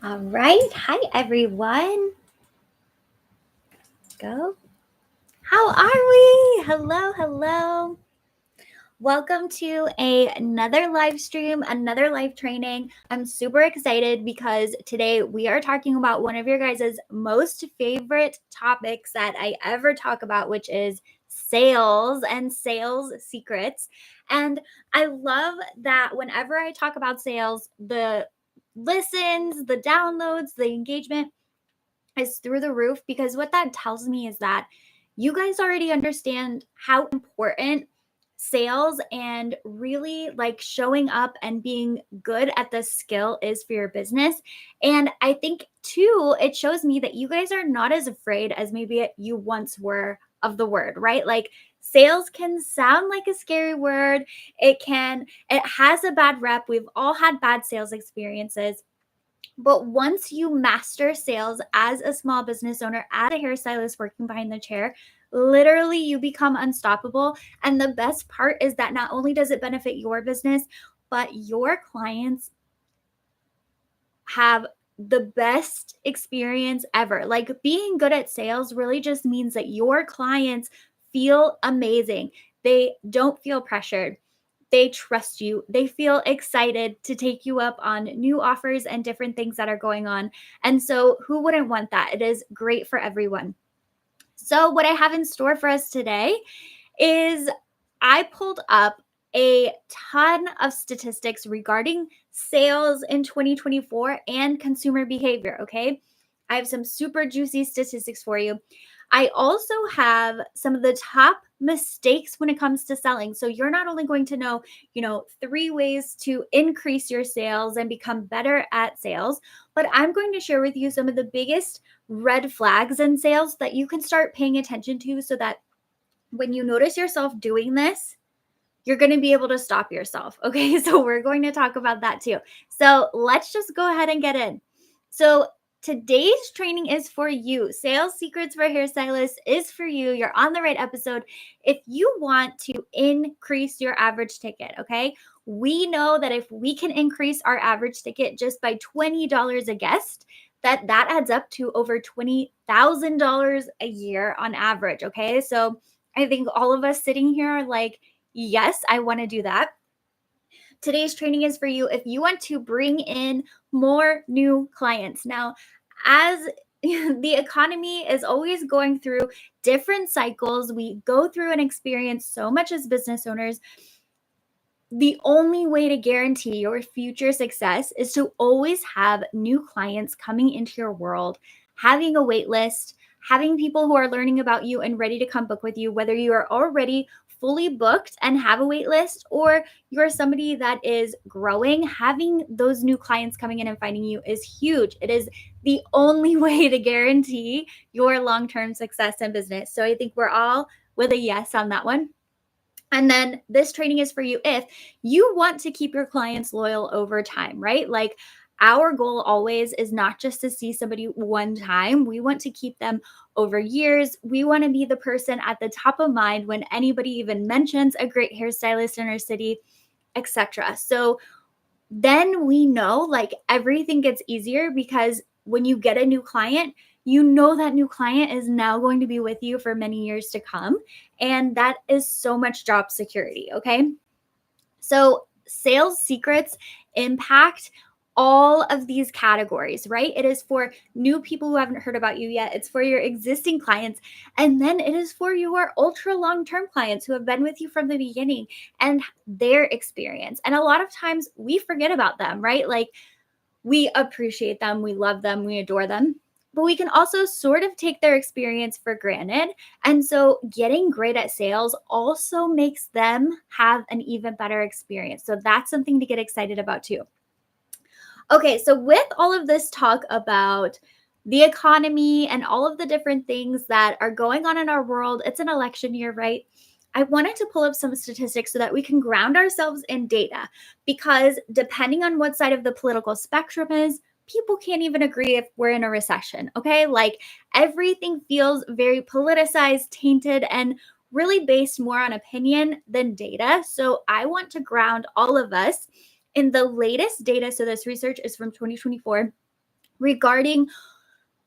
All right. Hi, everyone. Go. How are we? Hello, hello. Welcome to another live stream, another live training. I'm super excited because today we are talking about one of your guys' most favorite topics that I ever talk about, which is sales and sales secrets. And I love that whenever I talk about sales, the listens, the downloads, the engagement is through the roof, because what that tells me is that you guys already understand how important sales and really like showing up and being good at the skill is for your business. And I think too, it shows me that you guys are not as afraid as maybe you once were of the word, right? Like sales can sound like a scary word. It has a bad rep. We've all had bad sales experiences. But once you master sales as a small business owner, as a hairstylist working behind the chair, literally you become unstoppable. And the best part is that not only does it benefit your business, but your clients have the best experience ever. Like being good at sales really just means that your clients feel amazing. They don't feel pressured. They trust you. They feel excited to take you up on new offers and different things that are going on. And so, who wouldn't want that? It is great for everyone. So, what I have in store for us today is I pulled up a ton of statistics regarding sales in 2024 and consumer behavior. Okay. I have some super juicy statistics for you. I also have some of the top mistakes when it comes to selling. So you're not only going to know, 3 ways to increase your sales and become better at sales, but I'm going to share with you some of the biggest red flags in sales that you can start paying attention to so that when you notice yourself doing this, you're going to be able to stop yourself. Okay. So we're going to talk about that too. So let's just go ahead and get in. So today's training is for you. Sales Secrets for Hairstylists is for you. You're on the right episode. If you want to increase your average ticket, okay? We know that if we can increase our average ticket just by $20 a guest, that adds up to over $20,000 a year on average, okay? So I think all of us sitting here are like, yes, I want to do that. Today's training is for you if you want to bring in more new clients. Now, as the economy is always going through different cycles, we go through and experience so much as business owners. The only way to guarantee your future success is to always have new clients coming into your world, having a wait list, having people who are learning about you and ready to come book with you, whether you are already fully booked and have a wait list, or you're somebody that is growing. Having those new clients coming in and finding you is huge. It is the only way to guarantee your long-term success in business. So I think we're all with a yes on that one. And then this training is for you if you want to keep your clients loyal over time, right? Like our goal always is not just to see somebody one time. We want to keep them over years. We want to be the person at the top of mind when anybody even mentions a great hairstylist in our city, etc. So then we know like everything gets easier because when you get a new client, you know that new client is now going to be with you for many years to come. And that is so much job security. Okay. So sales secrets impact all of these categories, right? It is for new people who haven't heard about you yet. It's for your existing clients. And then it is for your ultra long-term clients who have been with you from the beginning and their experience. And a lot of times we forget about them, right? Like we appreciate them, we love them, we adore them. But we can also sort of take their experience for granted. And so getting great at sales also makes them have an even better experience. So that's something to get excited about too. Okay, so with all of this talk about the economy and all of the different things that are going on in our world, it's an election year, right? I wanted to pull up some statistics so that we can ground ourselves in data, because depending on what side of the political spectrum is, people can't even agree if we're in a recession, okay? Like everything feels very politicized, tainted, and really based more on opinion than data. So I want to ground all of us in the latest data. So this research is from 2024 regarding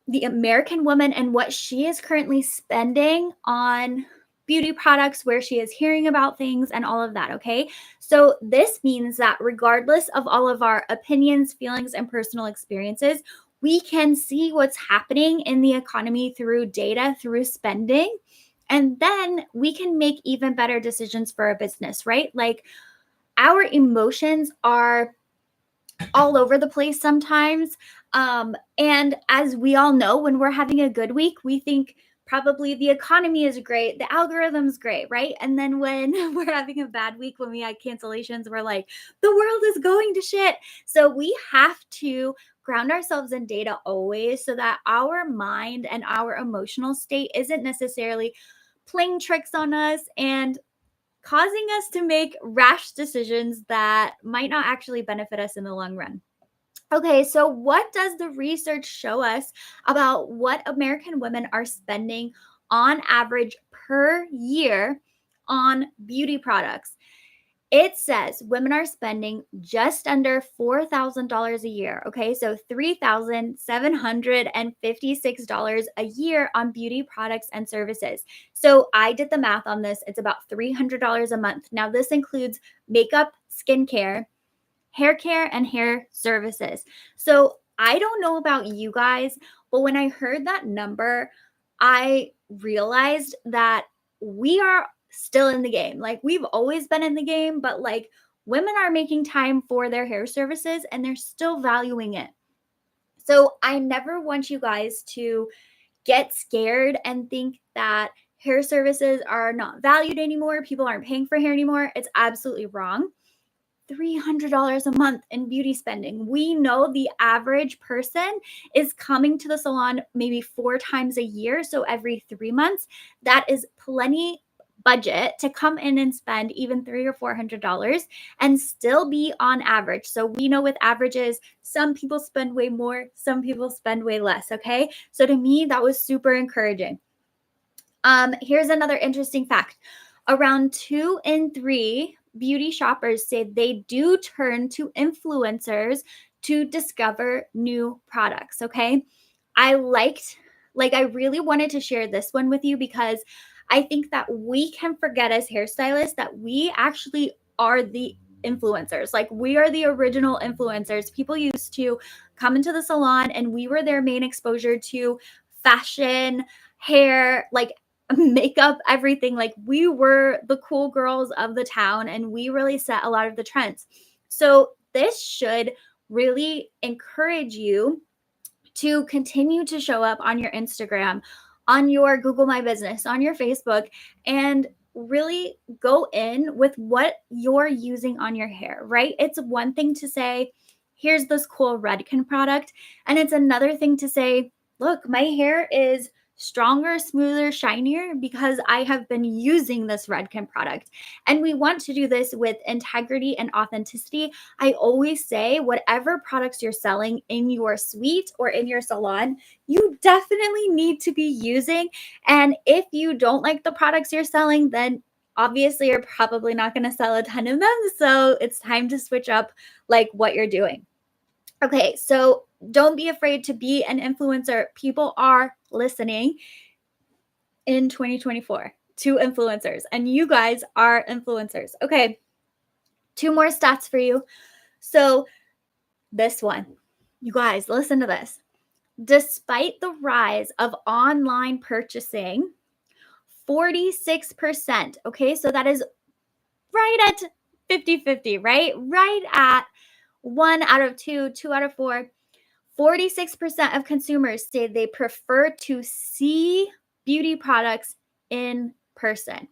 the American woman and what she is currently spending on beauty products, where she is hearing about things, and all of that. Okay. So, this means that regardless of all of our opinions, feelings, and personal experiences, we can see what's happening in the economy through data, through spending. And then we can make even better decisions for our business, right? Like, our emotions are all over the place sometimes. And as we all know, when we're having a good week, we think probably the economy is great, the algorithm's great, right? And then when we're having a bad week, when we had cancellations, we're like, the world is going to shit. So we have to ground ourselves in data always, so that our mind and our emotional state isn't necessarily playing tricks on us and causing us to make rash decisions that might not actually benefit us in the long run. Okay, so what does the research show us about what American women are spending on average per year on beauty products? It says women are spending just under $4,000 a year. Okay, so $3,756 a year on beauty products and services. So I did the math on this. It's about $300 a month. Now, this includes makeup, skincare, hair care, and hair services. So I don't know about you guys, but when I heard that number, I realized that we are still in the game. Like, we've always been in the game, but like, women are making time for their hair services and they're still valuing it. So I never want you guys to get scared and think that hair services are not valued anymore. People aren't paying for hair anymore. It's absolutely wrong. $300 a month in beauty spending. We know the average person is coming to the salon maybe 4 times a year. So every 3 months, that is plenty budget to come in and spend even $300 or $400 and still be on average. So we know with averages, some people spend way more, some people spend way less. Okay. So to me, that was super encouraging. Here's another interesting fact. Around 2 in 3 beauty shoppers say they do turn to influencers to discover new products. Okay. I really wanted to share this one with you because I think that we can forget as hairstylists that we actually are the influencers. Like, we are the original influencers. People used to come into the salon and we were their main exposure to fashion, hair, like makeup, everything. Like, we were the cool girls of the town and we really set a lot of the trends. So this should really encourage you to continue to show up on your Instagram, on your Google My Business, on your Facebook, and really go in with what you're using on your hair, right? It's one thing to say, here's this cool Redken product. And it's another thing to say, look, my hair is stronger, smoother, shinier because I have been using this Redken product. And we want to do this with integrity and authenticity. I always say, whatever products you're selling in your suite or in your salon, you definitely need to be using. And if you don't like the products you're selling, then obviously you're probably not going to sell a ton of them. So it's time to switch up like what you're doing. Okay, so don't be afraid to be an influencer. People are listening in 2024 to influencers, and you guys are influencers. Okay, 2 more stats for you. So, this one, you guys, listen to this. Despite the rise of online purchasing, 46%, okay, so that is right at 50-50, right? Right at 1 out of 2, 2 out of 4. 46% of consumers say they prefer to see beauty products in person.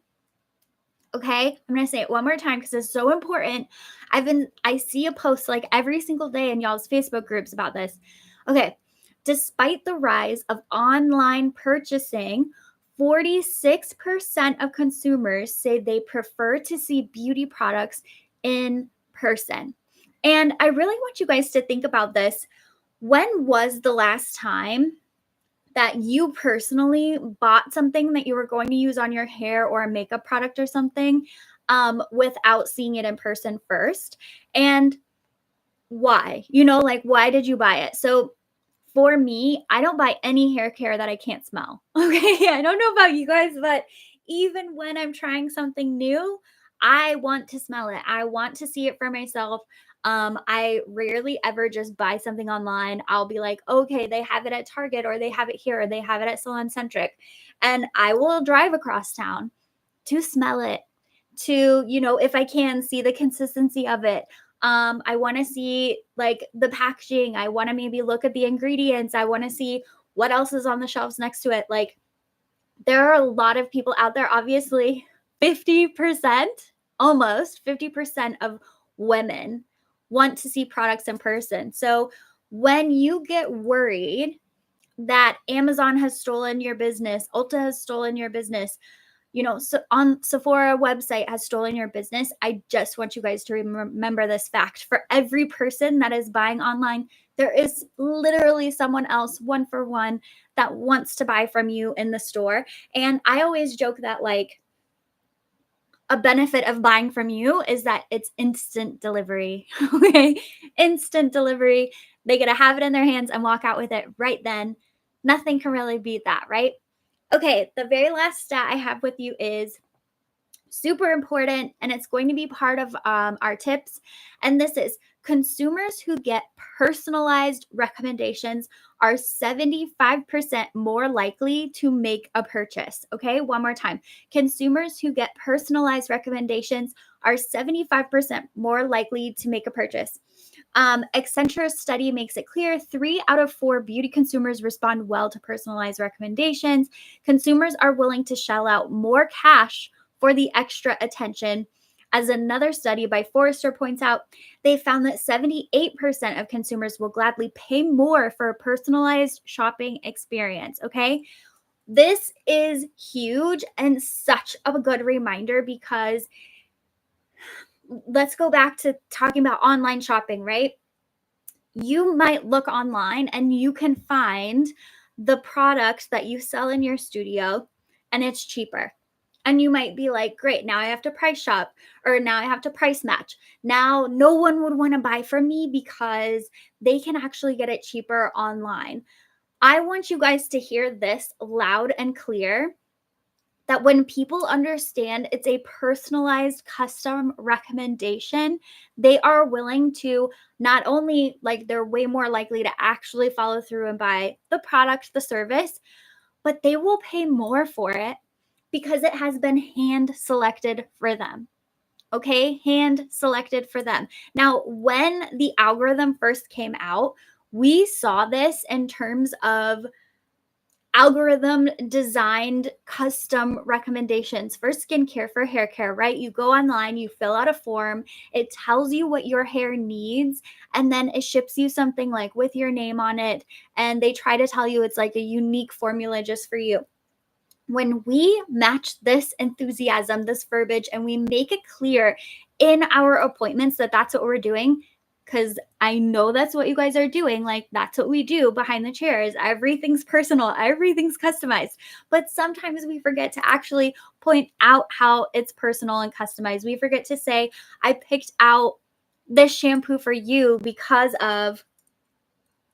Okay, I'm gonna say it one more time because it's so important. I see a post like every single day in y'all's Facebook groups about this. Okay, despite the rise of online purchasing, 46% of consumers say they prefer to see beauty products in person. And I really want you guys to think about this. When was the last time that you personally bought something that you were going to use on your hair or a makeup product or something without seeing it in person first? And why? Like, why did you buy it? So For me, I don't buy any hair care that I can't smell. Okay. I don't know about you guys, but even when I'm trying something new, I want to smell it. I want to see it for myself. I rarely ever just buy something online. I'll be like, okay, they have it at Target or they have it here or they have it at Salon Centric. And I will drive across town to smell it, to, if I can see the consistency of it. I want to see like the packaging. I want to maybe look at the ingredients. I want to see what else is on the shelves next to it. Like there are a lot of people out there, obviously 50%, almost 50% of women want to see products in person. So when you get worried that Amazon has stolen your business, Ulta has stolen your business, so on Sephora website has stolen your business, I just want you guys to remember this fact. For every person that is buying online, there is literally someone else, one for one, that wants to buy from you in the store. And I always joke that like a benefit of buying from you is that it's instant delivery. Okay. Instant delivery. They get to have it in their hands and walk out with it right then. Nothing can really beat that, right? Okay, the very last stat I have with you is super important, and it's going to be part of our tips. And this is consumers who get personalized recommendations are 75% more likely to make a purchase. Okay, one more time. Consumers who get personalized recommendations are 75% more likely to make a purchase. Accenture's study makes it clear 3 out of 4 beauty consumers respond well to personalized recommendations. Consumers are willing to shell out more cash for the extra attention. As another study by Forrester points out, they found that 78% of consumers will gladly pay more for a personalized shopping experience. Okay. This is huge and such a good reminder because let's go back to talking about online shopping, right? You might look online and you can find the product that you sell in your studio and it's cheaper. And you might be like, great, now I have to price shop or now I have to price match. Now no one would want to buy from me because they can actually get it cheaper online. I want you guys to hear this loud and clear that when people understand it's a personalized custom recommendation, they are willing to not only like they're way more likely to actually follow through and buy the product, the service, but they will pay more for it because it has been hand selected for them. Okay, hand selected for them. Now, when the algorithm first came out, we saw this in terms of algorithm designed custom recommendations for skincare, for hair care, right? You go online, you fill out a form, it tells you what your hair needs, and then it ships you something like with your name on it. And they try to tell you it's like a unique formula just for you. When we match this enthusiasm, this verbiage, and we make it clear in our appointments that that's what we're doing, because I know that's what you guys are doing. Like, that's what we do behind the chairs. Everything's personal, everything's customized. But sometimes we forget to actually point out how it's personal and customized. We forget to say, I picked out this shampoo for you because of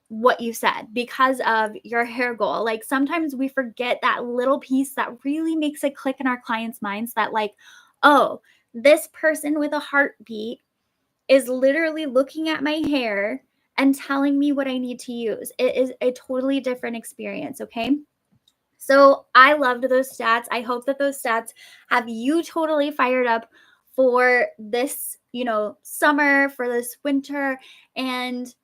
what you said, because of your hair goal. Like sometimes we forget that little piece that really makes it click in our clients' minds that, like, oh, this person with a heartbeat is literally looking at my hair and telling me what I need to use. It is a totally different experience. Okay. So I loved those stats. I hope that those stats have you totally fired up for this, summer, for this winter, and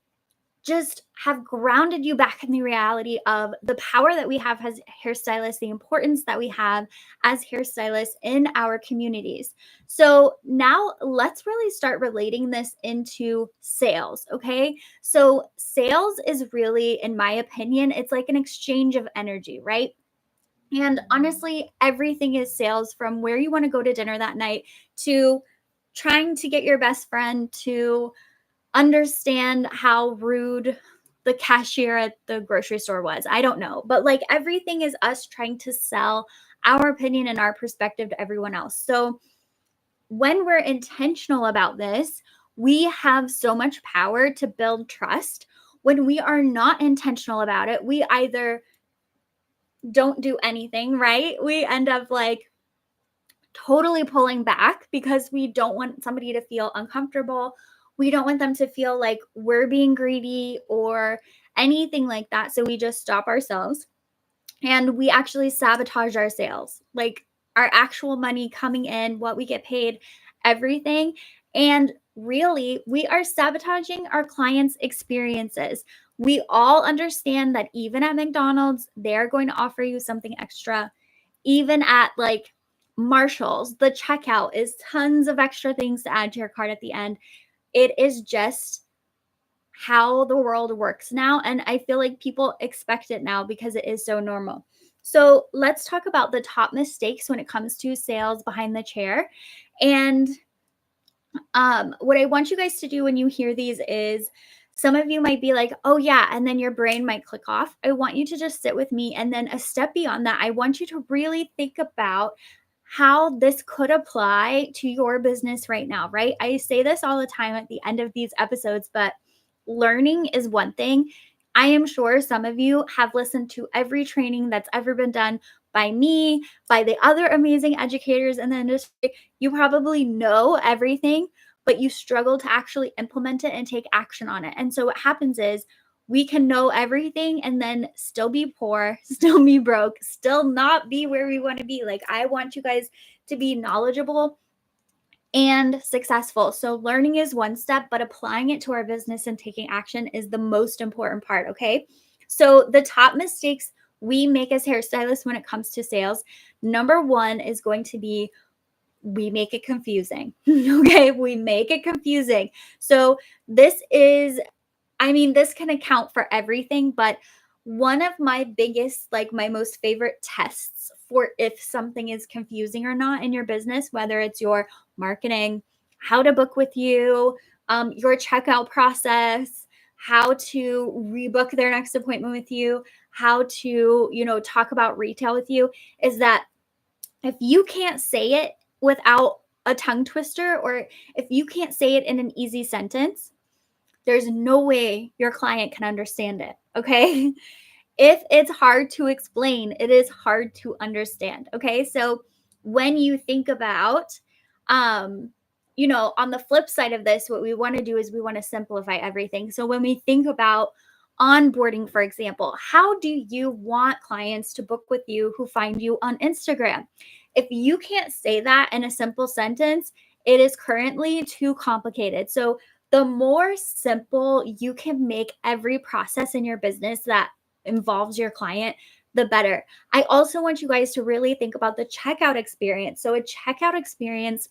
just have grounded you back in the reality of the power that we have as hairstylists, the importance that we have as hairstylists in our communities. So now let's really start relating this into sales, okay? So sales is really, in my opinion, it's like an exchange of energy, right? And honestly, everything is sales, from where you want to go to dinner that night to trying to get your best friend to understand how rude the cashier at the grocery store was. I don't know. But like everything is us trying to sell our opinion and our perspective to everyone else. So when we're intentional about this, we have so much power to build trust when we are not intentional about it, we either don't do anything, right? We end up like totally pulling back because we don't want somebody to feel uncomfortable. We don't want them to feel like we're being greedy or anything like that. So we just stop ourselves and we actually sabotage our sales, like our actual money coming in, what we get paid, everything. And really, we are sabotaging our clients' experiences. We all understand that even at McDonald's, they're going to offer you something extra. Even at like Marshalls, the checkout is tons of extra things to add to your cart at the end. It is just how the world works now. And I feel like people expect it now because it is so normal. So let's talk about the top mistakes when it comes to sales behind the chair. And what I want you guys to do when you hear these is some of you might be like, oh, yeah. And then your brain might click off. I want you to just sit with me. And then a step beyond that, I want you to really think about how this could apply to your business right now, right? I say this all the time at the end of these episodes, but learning is one thing. I am sure some of you have listened to every training that's ever been done by me, by the other amazing educators in the industry. You probably know everything, but you struggle to actually implement it and take action on it. And so what happens is we can know everything and then still be poor, still be broke, still not be where we want to be. Like, I want you guys to be knowledgeable and successful. So learning is one step, but applying it to our business and taking action is the most important part. Okay. So the top mistakes we make as hairstylists when it comes to sales, number one is going to be we make it confusing. Okay. We make it confusing. So this is, I mean, this can account for everything, but one of my biggest, like my most favorite tests for if something is confusing or not in your business, whether it's your marketing, how to book with you, your checkout process, how to rebook their next appointment with you, how to, talk about retail with you, is that if you can't say it without a tongue twister, or if you can't say it in an easy sentence, there's no way your client can understand it. Okay. If it's hard to explain, it is hard to understand. Okay. So when you think about, on the flip side of this, what we want to do is we want to simplify everything. So when we think about onboarding, for example, how do you want clients to book with you who find you on Instagram? If you can't say that in a simple sentence, it is currently too complicated. So the more simple you can make every process in your business that involves your client, the better. I also want you guys to really think about the checkout experience. So a checkout experience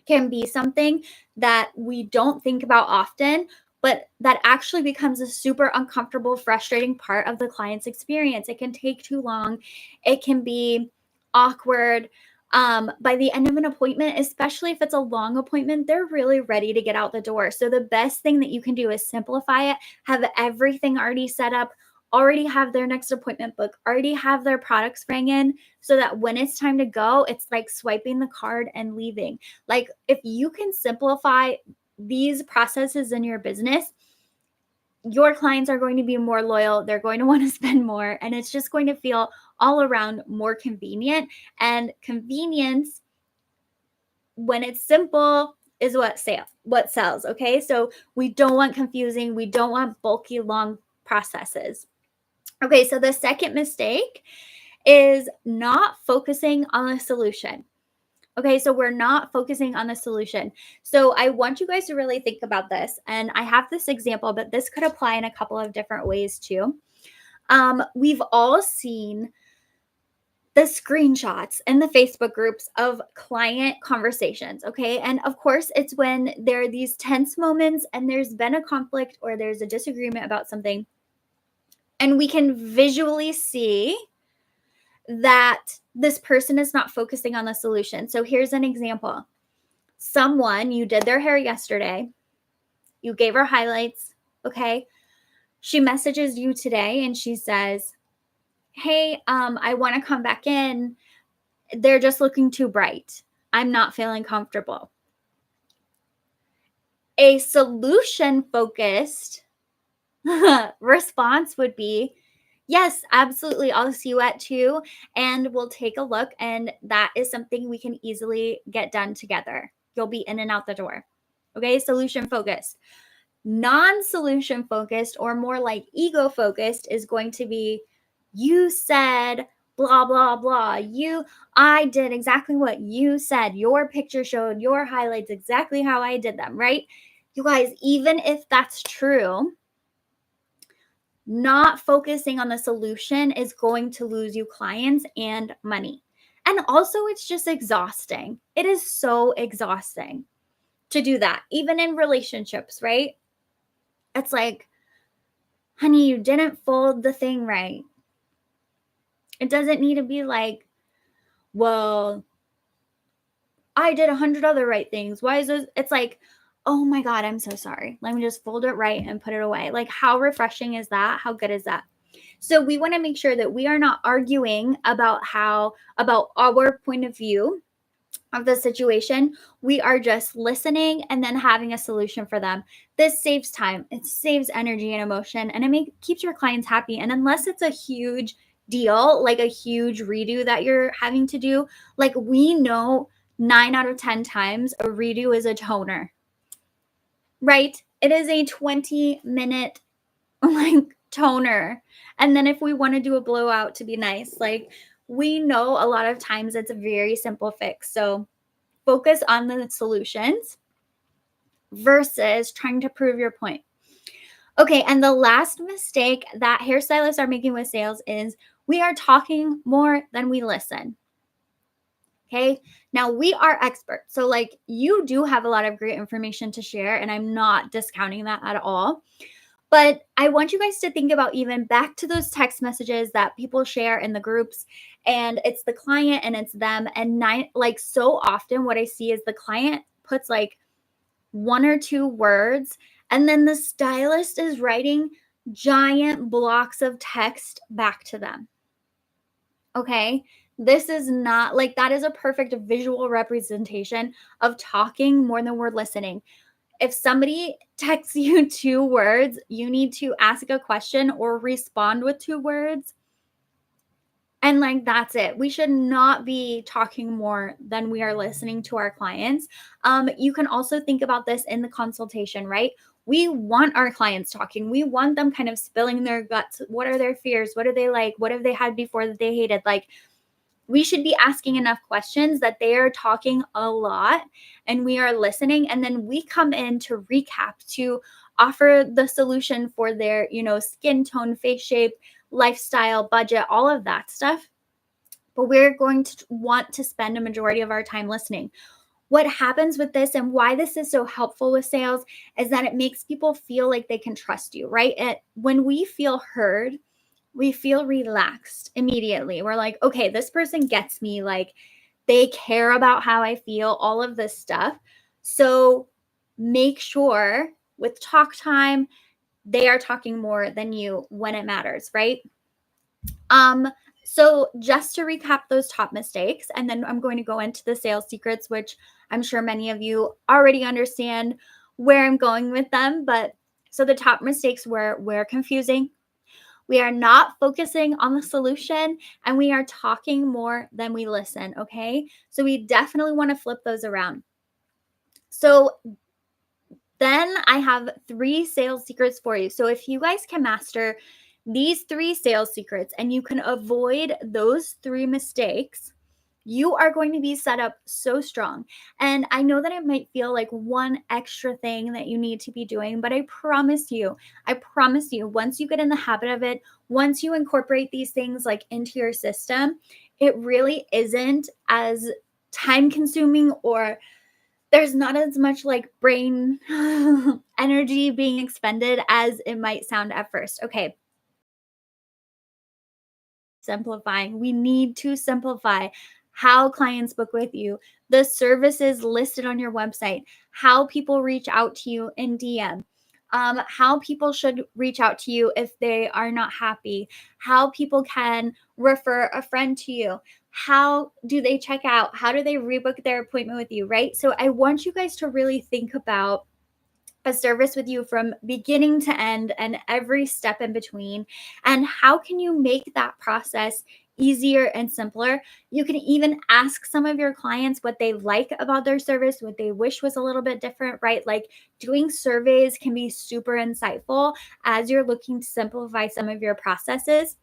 can be something that we don't think about often, but that actually becomes a super uncomfortable, frustrating part of the client's experience. It can take too long. It can be awkward. By the end of an appointment, especially if it's a long appointment, they're really ready to get out the door. So the best thing that you can do is simplify it, have everything already set up, already have their next appointment book, already have their products rang in, so that when it's time to go, it's like swiping the card and leaving. Like, if you can simplify these processes in your business, your clients are going to be more loyal. They're going to want to spend more, and it's just going to feel all around more convenient. And convenience, when it's simple, is what sells. Okay. So we don't want confusing. We don't want bulky, long processes. Okay. So the second mistake is not focusing on the solution. Okay, so we're not focusing on the solution. So I want you guys to really think about this. And I have this example, but this could apply in a couple of different ways too. We've all seen the screenshots in the Facebook groups of client conversations. Okay. And of course, it's when there are these tense moments and there's been a conflict or there's a disagreement about something. And we can visually see that this person is not focusing on the solution. So here's an example. Someone, you did their hair yesterday, you gave her highlights, okay? She messages you today and she says, hey, I want to come back in. They're just looking too bright. I'm not feeling comfortable. A solution focused response would be, yes, absolutely. I'll see you at 2 and we'll take a look. And that is something we can easily get done together. You'll be in and out the door. Okay. Solution focused. Non solution focused, or more like ego focused, is going to be, you said blah, blah, blah. I did exactly what you said. Your picture showed your highlights exactly how I did them, right? You guys, even if that's true, not focusing on the solution is going to lose you clients and money. And also, it's just exhausting. It is so exhausting to do that, even in relationships, right? It's like, honey, you didn't fold the thing right. It doesn't need to be like, well, I did 100 other right things. Why is this? It's like, oh my God, I'm so sorry. Let me just fold it right and put it away. Like, how refreshing is that? How good is that? So we want to make sure that we are not arguing about our point of view of the situation. We are just listening and then having a solution for them. This saves time, it saves energy and emotion, and keeps your clients happy. And unless it's a huge deal, like a huge redo that you're having to do, like, we know 9 out of 10 times a redo is a toner, right? It is a 20-minute like toner. And then if we want to do a blowout to be nice, like, we know a lot of times it's a very simple fix. So focus on the solutions versus trying to prove your point. Okay, and the last mistake that hairstylists are making with sales is we are talking more than we listen. Okay, now we are experts. So, like, you do have a lot of great information to share, and I'm not discounting that at all. But I want you guys to think about, even back to those text messages that people share in the groups, and it's the client and it's them. And like, so often what I see is the client puts like 1 or 2 words, and then the stylist is writing giant blocks of text back to them. Okay. This is not like, that is a perfect visual representation of talking more than we're listening. If somebody texts you 2 words, you need to ask a question or respond with 2 words. And like, that's it. We should not be talking more than we are listening to our clients. You can also think about this in the consultation, right? We want our clients talking. We want them kind of spilling their guts. What are their fears? What do they like? What have they had before that they hated? Like, we should be asking enough questions that they are talking a lot and we are listening. And then we come in to recap, to offer the solution for their, skin tone, face shape, lifestyle, budget, all of that stuff. But we're going to want to spend a majority of our time listening. What happens with this, and why this is so helpful with sales, is that it makes people feel like they can trust you, right? When we feel heard, we feel relaxed immediately. We're like, okay, this person gets me. Like, they care about how I feel, all of this stuff. So make sure with talk time, they are talking more than you when it matters, right? So just to recap those top mistakes, and then I'm going to go into the sales secrets, which I'm sure many of you already understand where I'm going with them. But so the top mistakes were, we're confusing, we are not focusing on the solution, and we are talking more than we listen. Okay. So we definitely want to flip those around. So then I have 3 sales secrets for you. So if you guys can master these 3 sales secrets and you can avoid those 3 mistakes, you are going to be set up so strong. And I know that it might feel like one extra thing that you need to be doing, but I promise you, once you get in the habit of it, once you incorporate these things like into your system, it really isn't as time consuming, or there's not as much like brain energy being expended as it might sound at first. Okay. Simplifying. We need to simplify how clients book with you, the services listed on your website, how people reach out to you in DM, how people should reach out to you if they are not happy, how people can refer a friend to you, how do they check out, how do they rebook their appointment with you, right? So I want you guys to really think about a service with you from beginning to end and every step in between. And how can you make that process easier and simpler? You can even ask some of your clients what they like about their service, what they wish was a little bit different, right? Like doing surveys can be super insightful as you're looking to simplify some of your processes.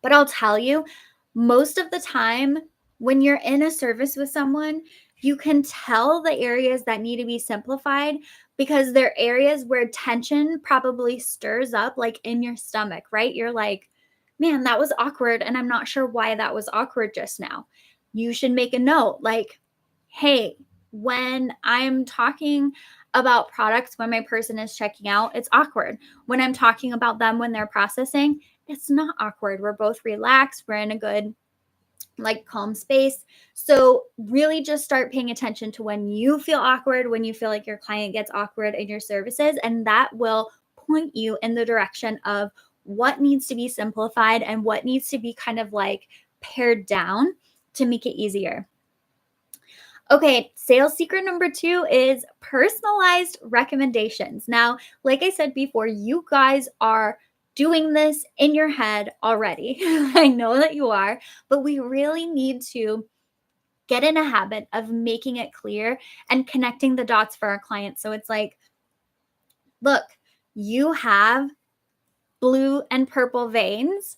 But I'll tell you, most of the time, when you're in a service with someone, you can tell the areas that need to be simplified because they're areas where tension probably stirs up, like in your stomach, right? You're like, man, that was awkward. And I'm not sure why that was awkward just now. You should make a note like, hey, when I'm talking about products when my person is checking out, it's awkward. When I'm talking about them when they're processing, it's not awkward. We're both relaxed. We're in a good, like, calm space. So, really just start paying attention to when you feel awkward, when you feel like your client gets awkward in your services, and that will point you in the direction of what needs to be simplified and what needs to be kind of like pared down to make it easier. Okay, sales secret number 2 is personalized recommendations. Now, like I said before, you guys are doing this in your head already. I know that you are, but we really need to get in a habit of making it clear and connecting the dots for our clients. So it's like, look, you have blue and purple veins.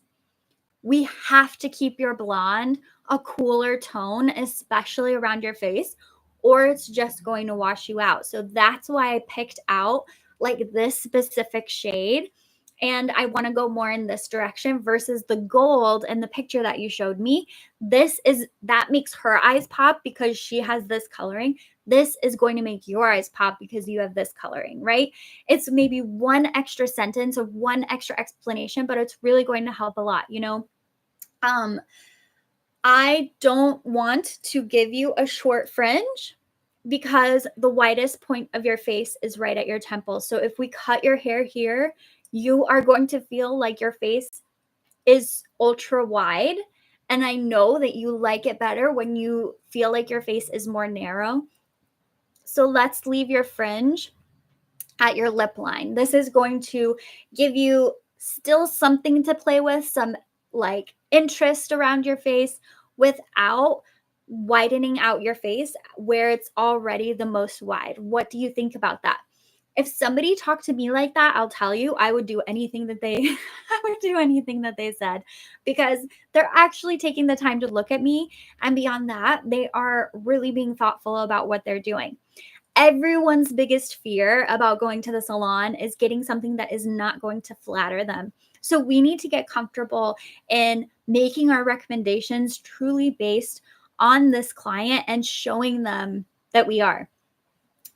We have to keep your blonde a cooler tone, especially around your face, or it's just going to wash you out. So that's why I picked out like this specific shade. And I want to go more in this direction versus the gold in the picture that you showed me. That makes her eyes pop because she has this coloring. This is going to make your eyes pop because you have this coloring, right? It's maybe one extra sentence or one extra explanation, but it's really going to help a lot, you know? Um, I don't want to give you a short fringe because the widest point of your face is right at your temple. So if we cut your hair here, you are going to feel like your face is ultra wide. And I know that you like it better when you feel like your face is more narrow. So let's leave your fringe at your lip line. This is going to give you still something to play with, some like interest around your face without widening out your face where it's already the most wide. What do you think about that? If somebody talked to me like that, I'll tell you, I would do anything that they I would do anything that they said because they're actually taking the time to look at me, and beyond that, they are really being thoughtful about what they're doing. Everyone's biggest fear about going to the salon is getting something that is not going to flatter them. So we need to get comfortable in making our recommendations truly based on this client and showing them that we are.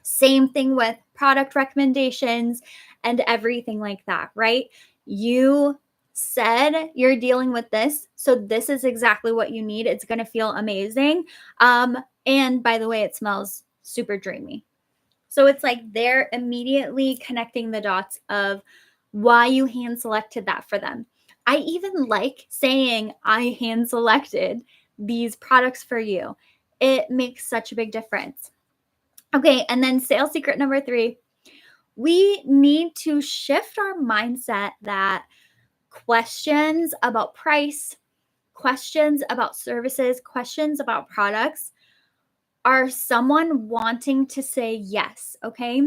Same thing with product recommendations and everything like that, right? You said you're dealing with this, so this is exactly what you need. It's going to feel amazing. And by the way, it smells super dreamy. So it's like they're immediately connecting the dots of why you hand selected that for them. I even like saying I hand selected these products for you. It makes such a big difference. Okay, and then sales secret number 3, we need to shift our mindset that questions about price, questions about services, questions about products are someone wanting to say yes, okay?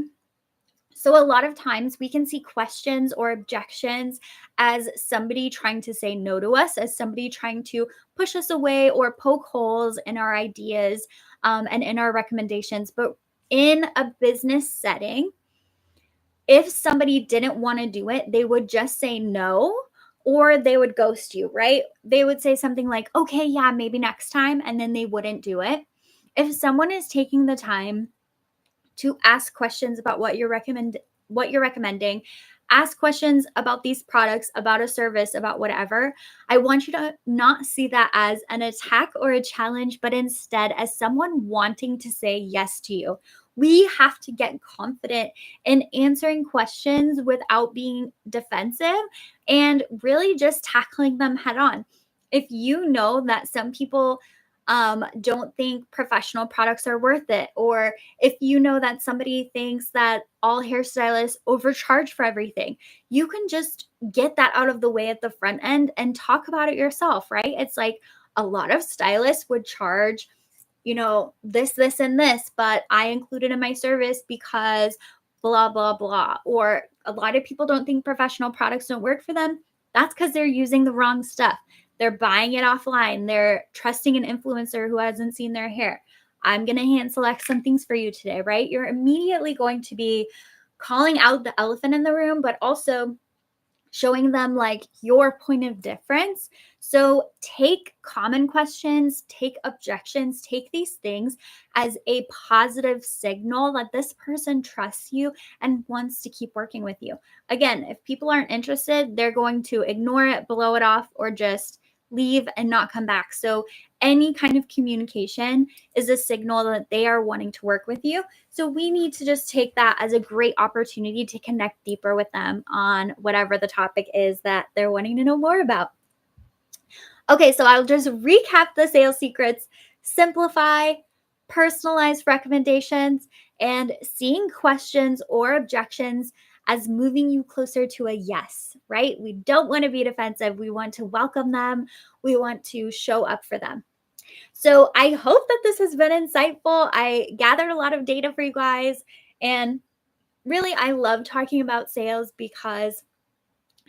So, a lot of times we can see questions or objections as somebody trying to say no to us, as somebody trying to push us away or poke holes in our ideas and in our recommendations. But in a business setting, if somebody didn't want to do it, they would just say no or they would ghost you, right? They would say something like, okay, yeah, maybe next time, and then they wouldn't do it. If someone is taking the time to ask questions about what you're recommending, ask questions about these products, about a service, about whatever, I want you to not see that as an attack or a challenge, but instead as someone wanting to say yes to you. We have to get confident in answering questions without being defensive and really just tackling them head on. If you know that some people Don't think professional products are worth it. Or if you know that somebody thinks that all hairstylists overcharge for everything, you can just get that out of the way at the front end and talk about it yourself, right? It's like a lot of stylists would charge, this, and this, but I include it in my service because blah, blah, blah. Or a lot of people don't think professional products don't work for them. That's because they're using the wrong stuff. They're buying it offline. They're trusting an influencer who hasn't seen their hair. I'm going to hand select some things for you today, right? You're immediately going to be calling out the elephant in the room, but also showing them like your point of difference. So take common questions, take objections, take these things as a positive signal that this person trusts you and wants to keep working with you. Again, if people aren't interested, they're going to ignore it, blow it off, or just leave and not come back. So any kind of communication is a signal that they are wanting to work with you. So we need to just take that as a great opportunity to connect deeper with them on whatever the topic is that they're wanting to know more about. Okay, so I'll just recap the sales secrets: simplify, personalized recommendations, and seeing questions or objections as moving you closer to a yes, right? We don't want to be defensive. We want to welcome them. We want to show up for them. So I hope that this has been insightful. I gathered a lot of data for you guys. And really, I love talking about sales because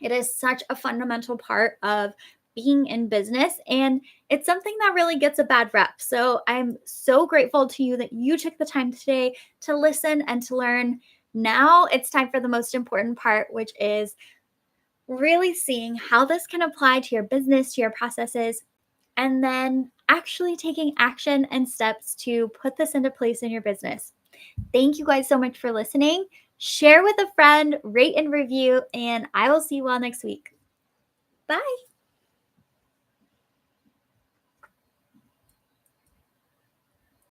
it is such a fundamental part of being in business, and it's something that really gets a bad rep. So I'm so grateful to you that you took the time today to listen and to learn. Now it's time for the most important part, which is really seeing how this can apply to your business, to your processes, and then actually taking action and steps to put this into place in your business. Thank you guys so much for listening. Share with a friend, rate and review, and I will see you all next week. Bye.